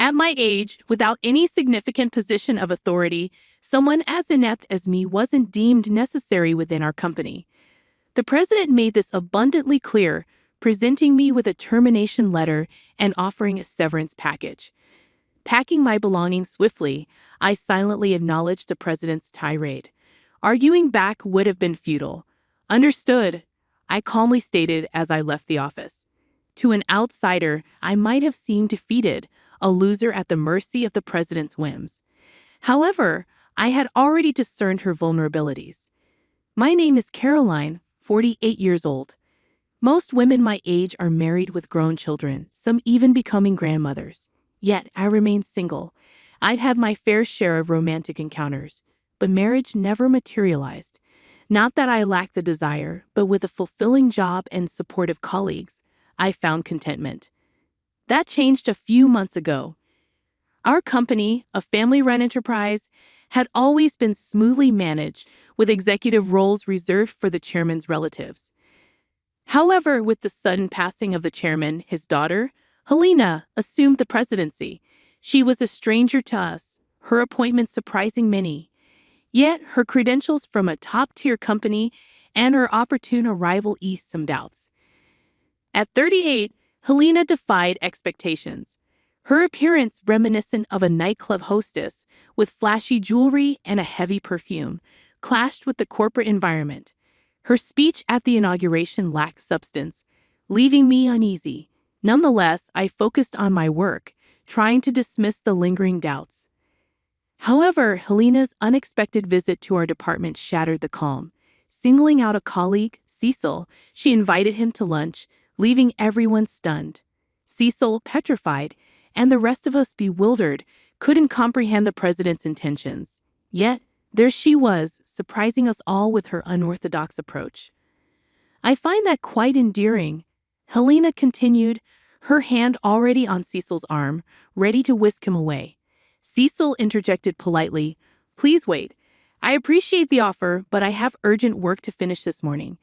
At my age, without any significant position of authority, someone as inept as me wasn't deemed necessary within our company. The president made this abundantly clear, presenting me with a termination letter and offering a severance package. Packing my belongings swiftly, I silently acknowledged the president's tirade. Arguing back would have been futile. Understood, I calmly stated as I left the office. To an outsider, I might have seemed defeated, a loser at the mercy of the president's whims. However, I had already discerned her vulnerabilities. My name is Caroline, 48 years old. Most women my age are married with grown children, some even becoming grandmothers. Yet I remain single. I've had my fair share of romantic encounters, but marriage never materialized. Not that I lack the desire, but with a fulfilling job and supportive colleagues, I found contentment. That changed a few months ago. Our company, a family-run enterprise, had always been smoothly managed, with executive roles reserved for the chairman's relatives. However, with the sudden passing of the chairman, his daughter, Helena, assumed the presidency. She was a stranger to us, her appointment surprising many. Yet her credentials from a top-tier company and her opportune arrival eased some doubts. At 38, Helena defied expectations. Her appearance reminiscent of a nightclub hostess with flashy jewelry and a heavy perfume clashed with the corporate environment. Her speech at the inauguration lacked substance, leaving me uneasy. Nonetheless, I focused on my work, trying to dismiss the lingering doubts. However, Helena's unexpected visit to our department shattered the calm. Singling out a colleague, Cecil, she invited him to lunch, leaving everyone stunned. Cecil, petrified, and the rest of us bewildered, couldn't comprehend the president's intentions. Yet, there she was, surprising us all with her unorthodox approach. I find that quite endearing, Helena continued, her hand already on Cecil's arm, ready to whisk him away. Cecil interjected politely, "Please wait. I appreciate the offer, but I have urgent work to finish this morning.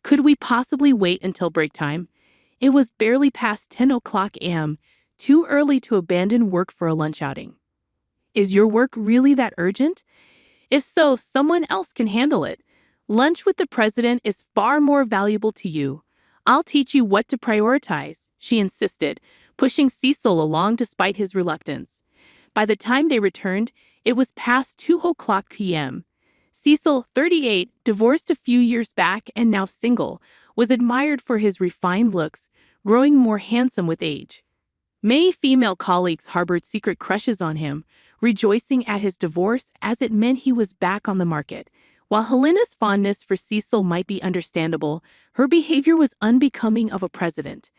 Could we possibly wait until break time?" It was barely past 10 o'clock a.m., too early to abandon work for a lunch outing. "Is your work really that urgent? If so, someone else can handle it. Lunch with the president is far more valuable to you. I'll teach you what to prioritize," she insisted, pushing Cecil along despite his reluctance. By the time they returned, it was past 2 o'clock p.m. Cecil, 38, divorced a few years back and now single, was admired for his refined looks, growing more handsome with age. Many female colleagues harbored secret crushes on him, rejoicing at his divorce as it meant he was back on the market. While Helena's fondness for Cecil might be understandable, her behavior was unbecoming of a president.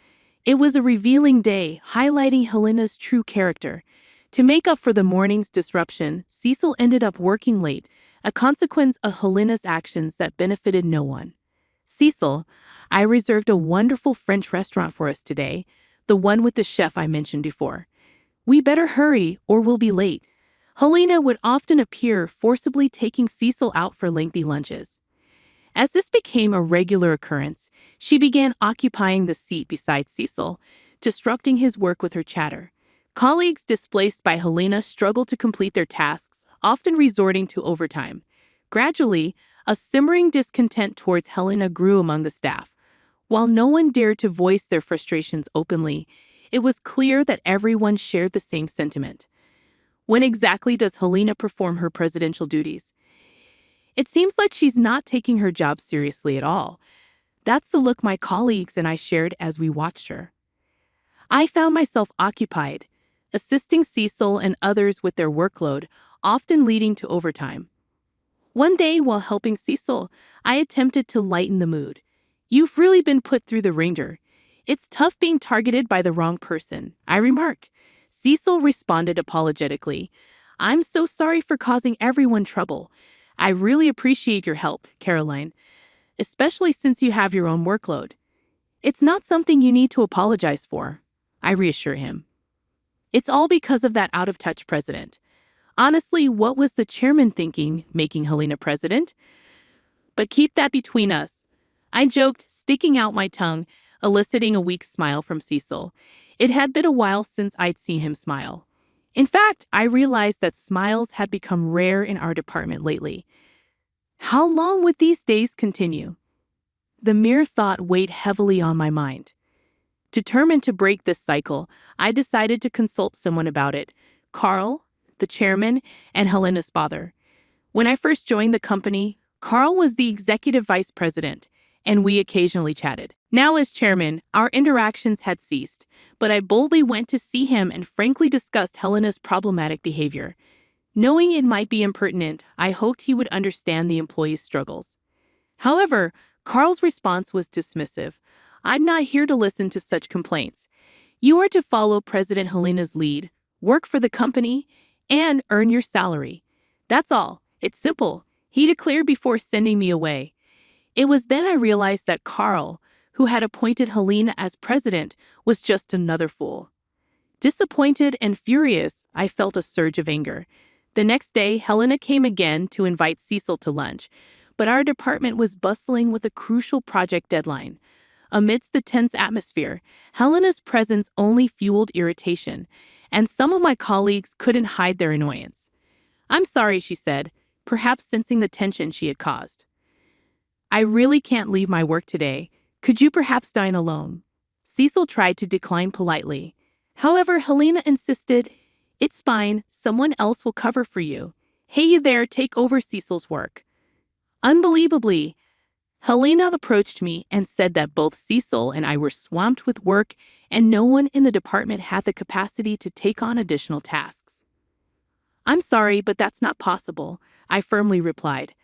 It was a revealing day, highlighting Helena's true character. To make up for the morning's disruption, Cecil ended up working late, a consequence of Helena's actions that benefited no one. "Cecil, I reserved a wonderful French restaurant for us today, the one with the chef I mentioned before. We better hurry or we'll be late." Helena would often appear, forcibly taking Cecil out for lengthy lunches. As this became a regular occurrence, she began occupying the seat beside Cecil, disrupting his work with her chatter. Colleagues displaced by Helena struggled to complete their tasks, often resorting to overtime. Gradually, a simmering discontent towards Helena grew among the staff. While no one dared to voice their frustrations openly, it was clear that everyone shared the same sentiment. When exactly does Helena perform her presidential duties? It seems like she's not taking her job seriously at all. That's the look my colleagues and I shared as we watched her. I found myself occupied, assisting Cecil and others with their workload, often leading to overtime. One day, while helping Cecil, I attempted to lighten the mood. "You've really been put through the ringer. It's tough being targeted by the wrong person," I remarked. Cecil responded apologetically, "I'm so sorry for causing everyone trouble. I really appreciate your help, Caroline, especially since you have your own workload." "It's not something you need to apologize for," I reassure him. "It's all because of that out-of-touch president. Honestly, what was the chairman thinking, making Helena president? But keep that between us," I joked, sticking out my tongue, eliciting a weak smile from Cecil. It had been a while since I'd seen him smile. In fact, I realized that smiles had become rare in our department lately. How long would these days continue? The mere thought weighed heavily on my mind. Determined to break this cycle, I decided to consult someone about it: Carl, the chairman, and Helena's father. When I first joined the company, Carl was the executive vice president, and we occasionally chatted. Now, as chairman, our interactions had ceased, but I boldly went to see him and frankly discussed Helena's problematic behavior. Knowing it might be impertinent, I hoped he would understand the employee's struggles. However, Carl's response was dismissive. "I'm not here to listen to such complaints. You are to follow President Helena's lead, work for the company, and earn your salary. That's all. It's simple," he declared before sending me away. It was then I realized that Carl, who had appointed Helena as president, was just another fool. Disappointed and furious, I felt a surge of anger. The next day, Helena came again to invite Cecil to lunch, but our department was bustling with a crucial project deadline. Amidst the tense atmosphere, Helena's presence only fueled irritation, and some of my colleagues couldn't hide their annoyance. "I'm sorry," she said, perhaps sensing the tension she had caused. "I really can't leave my work today. Could you perhaps dine alone?" Cecil tried to decline politely. However, Helena insisted, "It's fine, someone else will cover for you. Hey, you there, take over Cecil's work." Unbelievably, Helena approached me and said that both Cecil and I were swamped with work and no one in the department had the capacity to take on additional tasks. "I'm sorry, but that's not possible," I firmly replied.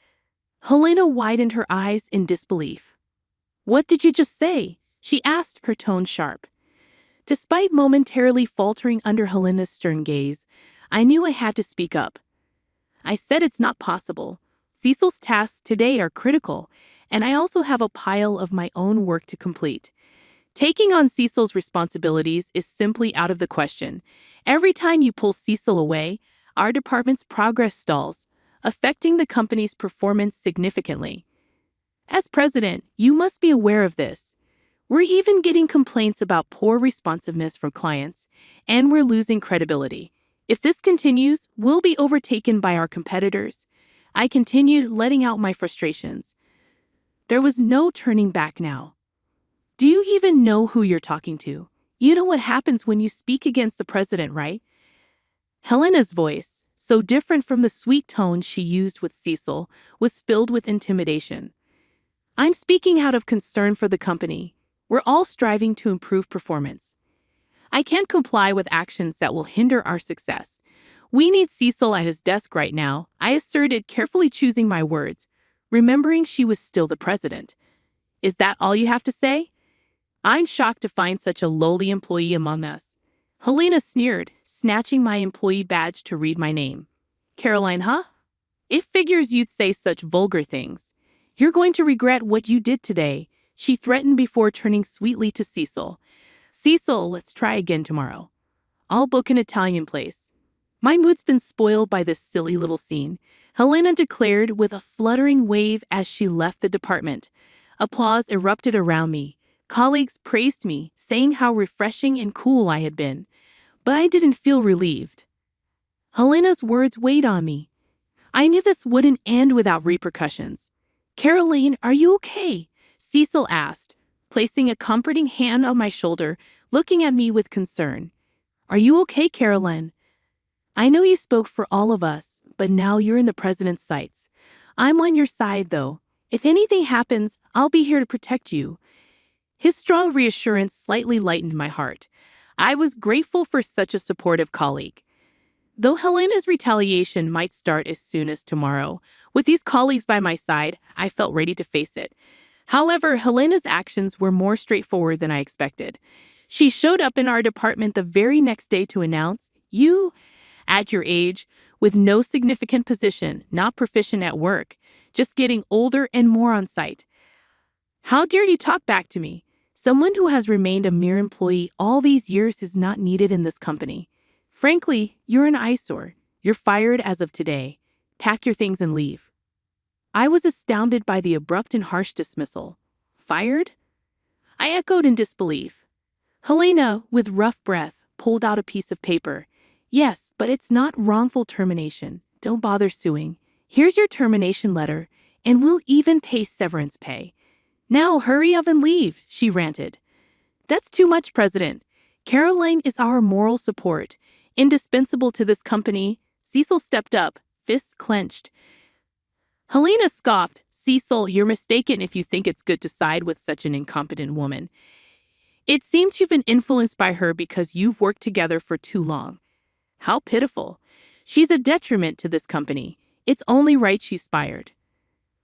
Helena widened her eyes in disbelief. "What did you just say?" she asked, her tone sharp. Despite momentarily faltering under Helena's stern gaze, I knew I had to speak up. "I said it's not possible. Cecil's tasks today are critical, and I also have a pile of my own work to complete. Taking on Cecil's responsibilities is simply out of the question. Every time you pull Cecil away, our department's progress stalls, affecting the company's performance significantly. As president, you must be aware of this. We're even getting complaints about poor responsiveness from clients, and we're losing credibility. If this continues, we'll be overtaken by our competitors." I continued, letting out my frustrations. There was no turning back now. "Do you even know who you're talking to? You know what happens when you speak against the president, right?" Helena's voice, so different from the sweet tone she used with Cecil, was filled with intimidation. "I'm speaking out of concern for the company. We're all striving to improve performance. I can't comply with actions that will hinder our success. We need Cecil at his desk right now," I asserted, carefully choosing my words, remembering she was still the president. "Is that all you have to say?" "I'm shocked to find such a lowly employee among us." Helena sneered, snatching my employee badge to read my name. "Caroline, huh? It figures you'd say such vulgar things. You're going to regret what you did today," she threatened before turning sweetly to Cecil. "Cecil, let's try again tomorrow. I'll book an Italian place." "My mood's been spoiled by this silly little scene," Helena declared with a fluttering wave as she left the department. Applause erupted around me. Colleagues praised me, saying how refreshing and cool I had been. But I didn't feel relieved. Helena's words weighed on me. I knew this wouldn't end without repercussions. "Caroline, are you okay?" Cecil asked, placing a comforting hand on my shoulder, looking at me with concern. "Are you okay, Caroline? I know you spoke for all of us, but now you're in the president's sights. I'm on your side, though. If anything happens, I'll be here to protect you." His strong reassurance slightly lightened my heart. I was grateful for such a supportive colleague. Though Helena's retaliation might start as soon as tomorrow, with these colleagues by my side, I felt ready to face it. However, Helena's actions were more straightforward than I expected. She showed up in our department the very next day to announce, "You, at your age, with no significant position, not proficient at work, just getting older and more on site. How dare you talk back to me? Someone who has remained a mere employee all these years is not needed in this company. Frankly, you're an eyesore. You're fired as of today. Pack your things and leave." I was astounded by the abrupt and harsh dismissal. "Fired?" I echoed in disbelief. Helena, with rough breath, pulled out a piece of paper. Yes, but it's not wrongful termination. Don't bother suing. Here's your termination letter, and we'll even pay severance pay. Now hurry up and leave, she ranted. That's too much, President. Caroline is our moral support, indispensable to this company. Cecil stepped up, fists clenched. Helena scoffed. Cecil, you're mistaken if you think it's good to side with such an incompetent woman. It seems you've been influenced by her because you've worked together for too long. How pitiful. She's a detriment to this company. It's only right she's fired.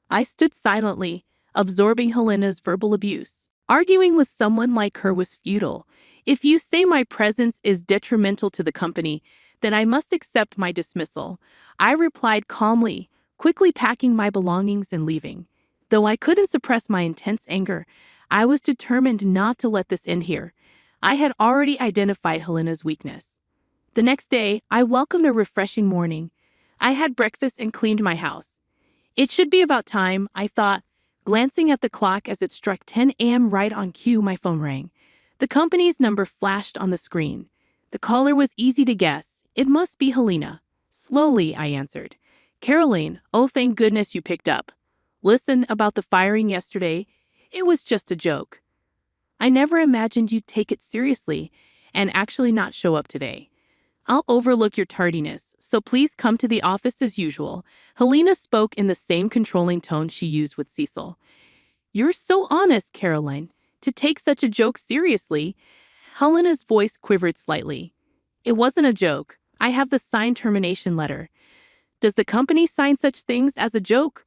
I stood silently, absorbing Helena's verbal abuse. Arguing with someone like her was futile. If you say my presence is detrimental to the company, then I must accept my dismissal. I replied calmly, quickly packing my belongings and leaving. Though I couldn't suppress my intense anger, I was determined not to let this end here. I had already identified Helena's weakness. The next day, I welcomed a refreshing morning. I had breakfast and cleaned my house. It should be about time, I thought, glancing at the clock as it struck 10 a.m. right on cue. My phone rang. The company's number flashed on the screen. The caller was easy to guess. It must be Helena. Slowly, I answered. Caroline, oh thank goodness you picked up. Listen, about the firing yesterday, it was just a joke. I never imagined you'd take it seriously and actually not show up today. I'll overlook your tardiness, so please come to the office as usual. Helena spoke in the same controlling tone she used with Cecil. You're so honest, Caroline, to take such a joke seriously. Helena's voice quivered slightly. It wasn't a joke. I have the signed termination letter. Does the company sign such things as a joke?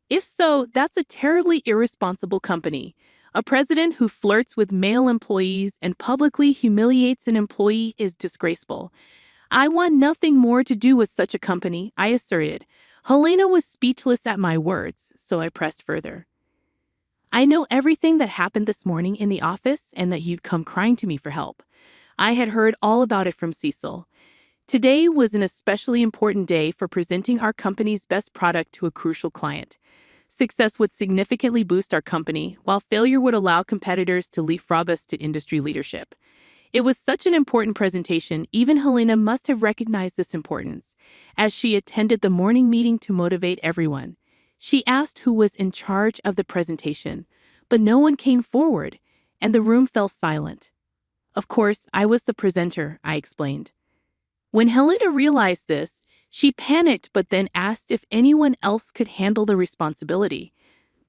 If so, that's a terribly irresponsible company. A president who flirts with male employees and publicly humiliates an employee is disgraceful. I want nothing more to do with such a company, I asserted. Helena was speechless at my words, so I pressed further. I know everything that happened this morning in the office and that you'd come crying to me for help. I had heard all about it from Cecil. Today was an especially important day for presenting our company's best product to a crucial client. Success would significantly boost our company, while failure would allow competitors to leapfrog us to industry leadership. It was such an important presentation, even Helena must have recognized this importance, as she attended the morning meeting to motivate everyone. She asked who was in charge of the presentation, but no one came forward, and the room fell silent. Of course, I was the presenter, I explained. When Helena realized this, she panicked but then asked if anyone else could handle the responsibility.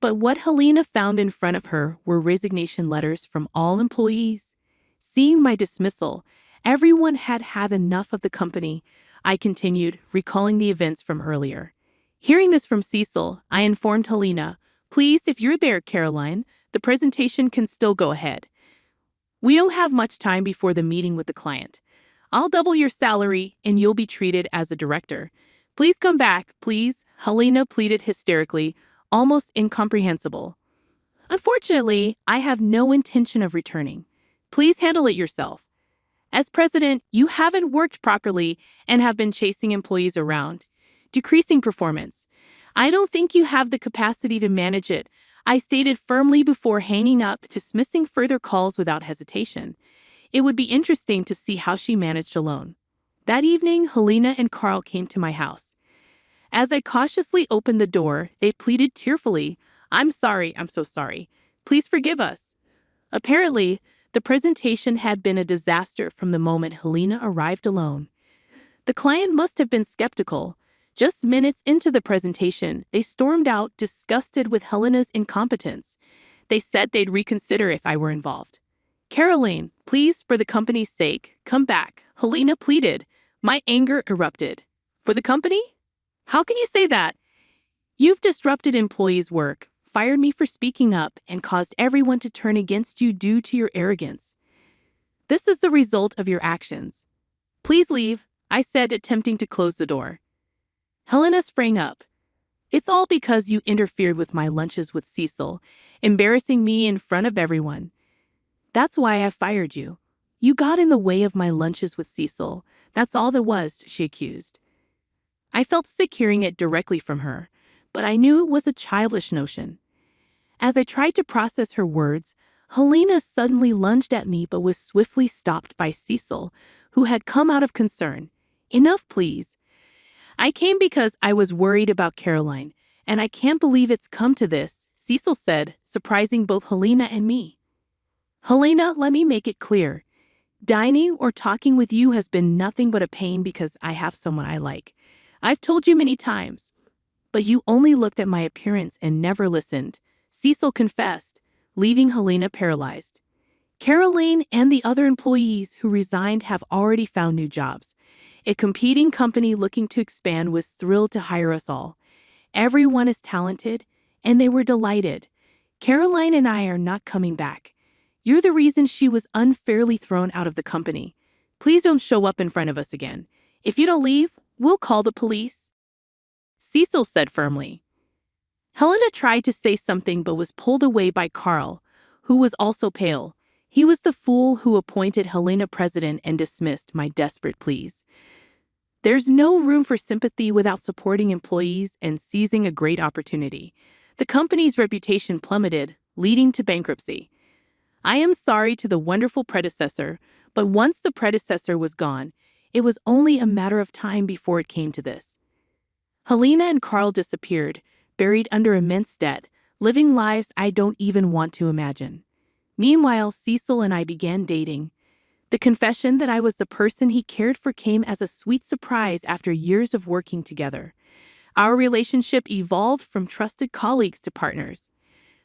But what Helena found in front of her were resignation letters from all employees. Seeing my dismissal, everyone had had enough of the company, I continued, recalling the events from earlier. Hearing this from Cecil, I informed Helena, please, if you're there, Caroline, the presentation can still go ahead. We don't have much time before the meeting with the client. I'll double your salary and you'll be treated as a director. Please come back, please, Helena pleaded hysterically, almost incomprehensible. Unfortunately, I have no intention of returning. Please handle it yourself. As president, you haven't worked properly and have been chasing employees around, decreasing performance. I don't think you have the capacity to manage it, I stated firmly before hanging up, dismissing further calls without hesitation. It would be interesting to see how she managed alone. That evening, Helena and Carl came to my house. As I cautiously opened the door, they pleaded tearfully, I'm so sorry. Please forgive us. Apparently, the presentation had been a disaster from the moment Helena arrived alone. The client must have been skeptical. Just minutes into the presentation, they stormed out, disgusted with Helena's incompetence. They said they'd reconsider if I were involved. Caroline, please, for the company's sake, come back, Helena pleaded. My anger erupted. For the company? How can you say that? You've disrupted employees' work, fired me for speaking up, and caused everyone to turn against you due to your arrogance. This is the result of your actions. Please leave, I said, attempting to close the door. Helena sprang up. It's all because you interfered with my lunches with Cecil, embarrassing me in front of everyone. That's why I fired you. You got in the way of my lunches with Cecil. That's all there was, she accused. I felt sick hearing it directly from her, but I knew it was a childish notion. As I tried to process her words, Helena suddenly lunged at me but was swiftly stopped by Cecil, who had come out of concern. Enough, please. I came because I was worried about Caroline, and I can't believe it's come to this, Cecil said, surprising both Helena and me. Helena, let me make it clear. Dining or talking with you has been nothing but a pain because I have someone I like. I've told you many times. But you only looked at my appearance and never listened, Cecil confessed, leaving Helena paralyzed. Caroline and the other employees who resigned have already found new jobs. A competing company looking to expand was thrilled to hire us all. Everyone is talented, and they were delighted. Caroline and I are not coming back. You're the reason she was unfairly thrown out of the company. Please don't show up in front of us again. If you don't leave, we'll call the police, Cecil said firmly. Helena tried to say something but was pulled away by Carl, who was also pale. He was the fool who appointed Helena president and dismissed my desperate pleas. There's no room for sympathy without supporting employees and seizing a great opportunity. The company's reputation plummeted, leading to bankruptcy. I am sorry to the wonderful predecessor, but once the predecessor was gone, it was only a matter of time before it came to this. Helena and Carl disappeared, buried under immense debt, living lives I don't even want to imagine. Meanwhile, Cecil and I began dating. The confession that I was the person he cared for came as a sweet surprise after years of working together. Our relationship evolved from trusted colleagues to partners.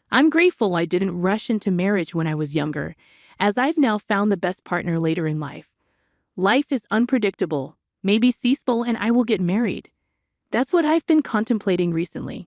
I'm grateful I didn't rush into marriage when I was younger, as I've now found the best partner later in life. Life is unpredictable. Maybe Cecil and I will get married. That's what I've been contemplating recently.